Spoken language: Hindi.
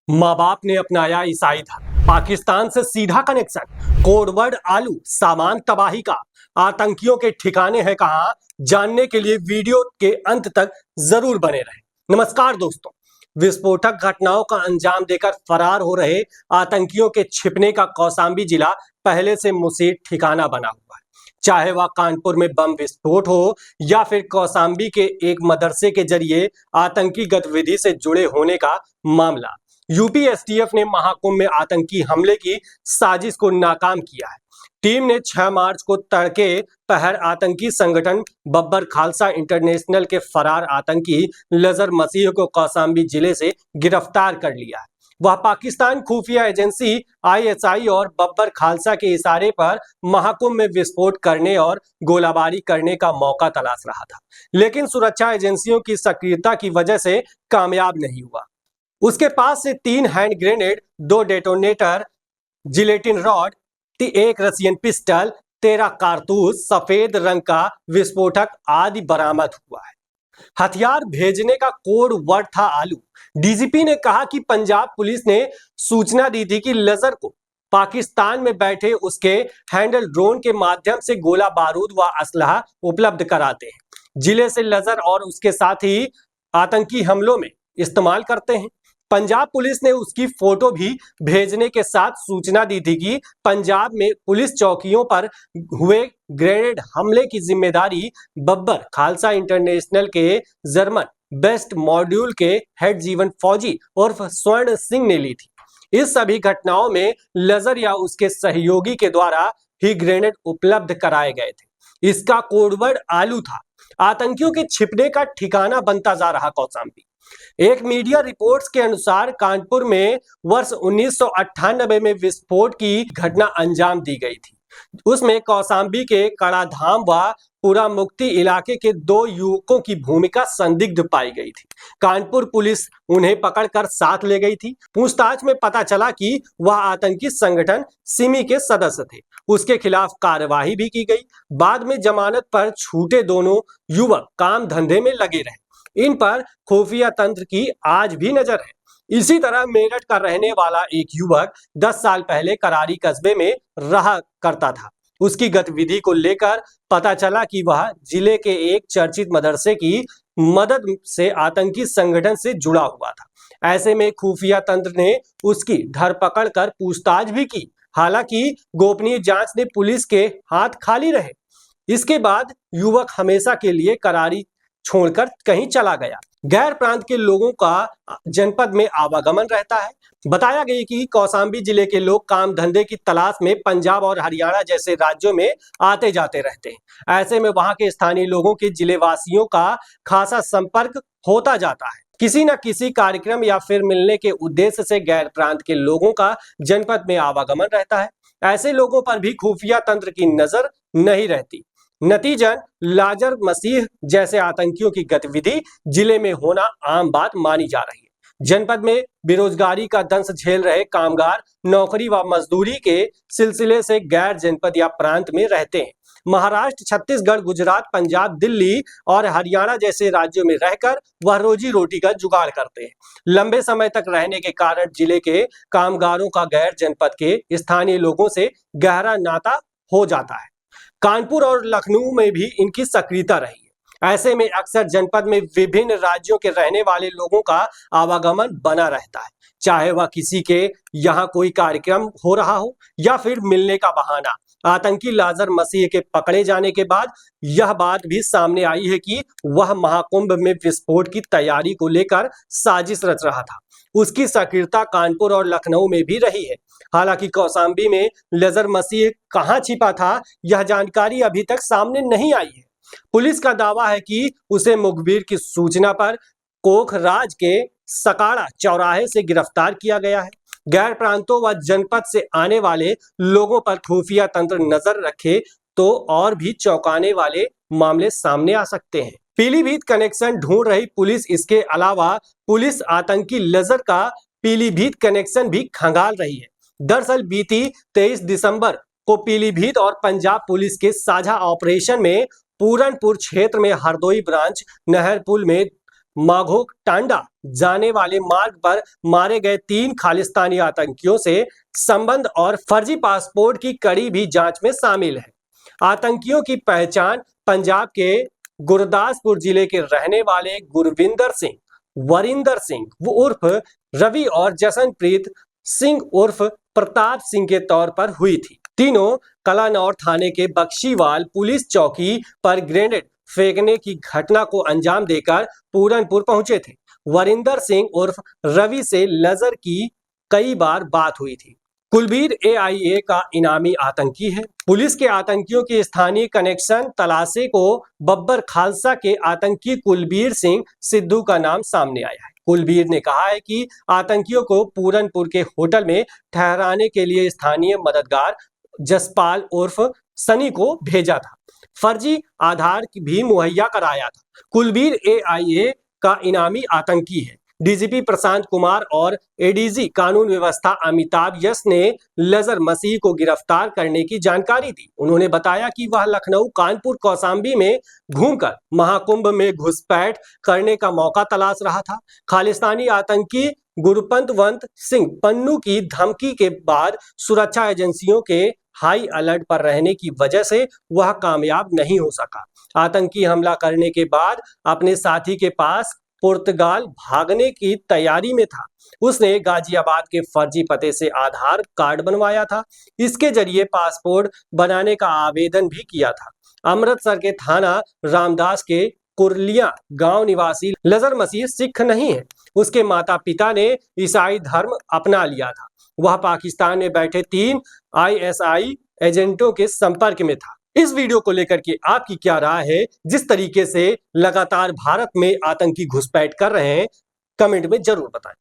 माँ बाप ने अपनाया ईसाई धर्म, पाकिस्तान से सीधा कनेक्शन, कोडवर्ड आलू, सामान तबाही का, आतंकियों के ठिकाने हैं कहां, जानने के लिए वीडियो के अंत तक जरूर बने रहें। नमस्कार दोस्तों, विस्फोटक घटनाओं का अंजाम देकर फरार हो रहे आतंकियों के छिपने का कौसाम्बी जिला पहले से मुसीर ठिकाना बना हुआ है। चाहे वह कानपुर में बम विस्फोट हो या फिर कौसाम्बी के एक मदरसे के जरिए आतंकी गतिविधि से जुड़े होने का मामला, यूपी एसटीएफ ने महाकुंभ में आतंकी हमले की साजिश को नाकाम किया है। टीम ने 6 मार्च को तड़के पहर आतंकी संगठन बब्बर खालसा इंटरनेशनल के फरार आतंकी लजर मसीह को कौसाम्बी जिले से गिरफ्तार कर लिया है। वह पाकिस्तान खुफिया एजेंसी आईएसआई और बब्बर खालसा के इशारे पर महाकुंभ में विस्फोट करने और गोलाबारी करने का मौका तलाश रहा था, लेकिन सुरक्षा एजेंसियों की सक्रियता की वजह से कामयाब नहीं हुआ। उसके पास से 3 hand grenade, 2 detonator, gelatin rod, 1 Russian pistol, 13 कारतूस, सफेद रंग का विस्फोटक आदि बरामद हुआ है। हथियार भेजने का कोड वर्ड था आलू। डीजीपी ने कहा कि पंजाब पुलिस ने सूचना दी थी कि लजर को पाकिस्तान में बैठे उसके हैंडल ड्रोन के माध्यम से गोला बारूद व असलहा उपलब्ध कराते हैं। जिले से लजर और उसके साथी आतंकी हमलों में इस्तेमाल करते हैं। पंजाब पुलिस ने उसकी फोटो भी भेजने के साथ सूचना दी थी कि पंजाब में पुलिस चौकियों पर हुए ग्रेनेड हमले की जिम्मेदारी बब्बर खालसा इंटरनेशनल के जर्मन बेस्ट मॉड्यूल के हेड जीवन फौजी उर्फ स्वर्ण सिंह ने ली थी। इस सभी घटनाओं में लजर या उसके सहयोगी के द्वारा ही ग्रेनेड उपलब्ध कराए गए थे। इसका कोडवर्ड आलू था। आतंकियों के छिपने का ठिकाना बनता जा रहा कौसाम्बी। एक मीडिया रिपोर्ट्स के अनुसार कानपुर में वर्ष 1998 में विस्फोट की घटना अंजाम दी गई थी। उसमें कौसाम्बी के कड़ाधाम व पूरा मुक्ति इलाके के 2 युवकों की भूमिका संदिग्ध पाई गई थी। कानपुर पुलिस उन्हें पकड़कर साथ ले गई थी। पूछताछ में पता चला कि वह आतंकी संगठन सिमी के सदस्य थे। उसके खिलाफ कार्यवाही भी की गई। बाद में जमानत पर छूटे दोनों युवक काम धंधे में लगे रहे। इन पर खुफिया तंत्र की आज भी नजर है। इसी तरह मेरठ का रहने वाला एक युवक 10 साल पहले करारी कस्बे में रहा करता था। उसकी गतिविधि को लेकर पता चला कि वह जिले के एक चर्चित मदरसे की मदद से आतंकी संगठन से जुड़ा हुआ था। ऐसे में खुफिया तंत्र ने उसकी धरपकड़ कर पूछताछ भी की। हालांकि गोपनीय जांच ने पुलिस के हाथ खाली रहे। इसके बाद युवक हमेशा के लिए करारी छोड़कर कहीं चला गया। गैर प्रांत के लोगों का जनपद में आवागमन रहता है। बताया गया कि कौसाम्बी जिले के लोग काम धंधे की तलाश में पंजाब और हरियाणा जैसे राज्यों में आते जाते रहते हैं। ऐसे में वहां के स्थानीय लोगों के जिले वासियों का खासा संपर्क होता जाता है। किसी न किसी कार्यक्रम या फिर मिलने के उद्देश्य से गैर प्रांत के लोगों का जनपद में आवागमन रहता है। ऐसे लोगों पर भी खुफिया तंत्र की नजर नहीं रहती। नतीजन लाजर मसीह जैसे आतंकियों की गतिविधि जिले में होना आम बात मानी जा रही है। जनपद में बेरोजगारी का दंश झेल रहे कामगार नौकरी व मजदूरी के सिलसिले से गैर जनपद या प्रांत में रहते हैं। महाराष्ट्र, छत्तीसगढ़, गुजरात, पंजाब, दिल्ली और हरियाणा जैसे राज्यों में रहकर वह रोजी रोटी का जुगाड़ करते हैं। लंबे समय तक रहने के कारण जिले के कामगारों का गैर जनपद के स्थानीय लोगों से गहरा नाता हो जाता है। कानपुर और लखनऊ में भी इनकी सक्रियता रही है। ऐसे में अक्सर जनपद में विभिन्न राज्यों के रहने वाले लोगों का आवागमन बना रहता है, चाहे वह किसी के यहाँ कोई कार्यक्रम हो रहा हो या फिर मिलने का बहाना। आतंकी लाजर मसीह के पकड़े जाने के बाद यह बात भी सामने आई है कि वह महाकुंभ में विस्फोट की तैयारी को लेकर साजिश रच रहा था। उसकी सक्रियता कानपुर और लखनऊ में भी रही है। हालांकि कौसाम्बी में लजर मसीह कहां छिपा था, यह जानकारी अभी तक सामने नहीं आई है। पुलिस का दावा है कि उसे मुखबिर की सूचना पर कोखराज के सकाड़ा चौराहे से गिरफ्तार किया गया है। गैर प्रांतों व जनपद से आने वाले लोगों पर खुफिया तंत्र नजर रखे तो और भी चौंकाने वाले मामले सामने आ सकते हैं। पीलीभीत कनेक्शन ढूंढ रही पुलिस, इसके अलावा पुलिस आतंकी लजर का पीलीभीत कनेक्शन भी खंगाल रही है। दरअसल बीती 23 दिसंबर को पीलीभीत और पंजाब पुलिस के साझा ऑपरेशन में पूरनपुर क्षेत्र में हरदोई ब्रांच नहर पुल में माघोक टांडा जाने वाले मार्ग पर मारे गए 3 खालिस्तानी आतंकियों से संबंध और फर्जी पासपोर्ट की कड़ी भी जांच में शामिल है। आतंकियों की पहचान पंजाब के गुरदासपुर जिले के रहने वाले गुरविंदर सिंह, वरिंदर सिंह उर्फ रवि और जसनप्रीत सिंह उर्फ प्रताप सिंह के तौर पर हुई थी। तीनों कलानौर थाने के बख्शीवाल पुलिस चौकी पर ग्रेनेड फेंकने की घटना को अंजाम देकर पूरनपुर पहुंचे थे। वरिंदर सिंह उर्फ रवि से लजर की कई बार बात हुई थी। कुलबीर एआईए का इनामी आतंकी है। पुलिस के आतंकियों की स्थानीय कनेक्शन तलाशे को बब्बर खालसा के आतंकी कुलबीर सिंह सिद्धू का नाम सामने आया है। कुलबीर ने कहा है कि आतंकियों को पूरनपुर के होटल में ठहराने के लिए स्थानीय मददगार जसपाल उर्फ सनी को भेजा था। फर्जी आधार भी मुहैया कराया था। कुलबीर एआईए का इनामी आतंकी है। डीजीपी प्रशांत कुमार और एडीजी कानून व्यवस्था अमिताभ यस ने लजर मसीह को गिरफ्तार करने की जानकारी दी। उन्होंने बताया कि वह लखनऊ कानपुर कौसाम्बी में घूमकर महाकुंभ में घुसपैठ करने का मौका तलाश रहा था। खालिस्तानी आतंकी गुरपंतवंत सिंह पन्नू की धमकी के बाद सुरक्षा एजेंसियों के हाई अलर्ट पर रहने की वजह से वह कामयाब नहीं हो सका। आतंकी हमला करने के बाद अपने साथी के पास पुर्तगाल भागने की तैयारी में था। उसने गाजियाबाद के फर्जी पते से आधार कार्ड बनवाया था। इसके जरिए पासपोर्ट बनाने का आवेदन भी किया था। अमृतसर के थाना रामदास के कुरलिया गांव निवासी लजर मसीह सिख नहीं है। उसके माता पिता ने ईसाई धर्म अपना लिया था। वह पाकिस्तान में बैठे 3 आईएसआई एजेंटों के संपर्क में था। इस वीडियो को लेकर के आपकी क्या राय है? जिस तरीके से लगातार भारत में आतंकी घुसपैठ कर रहे हैं, कमेंट में जरूर बताएं।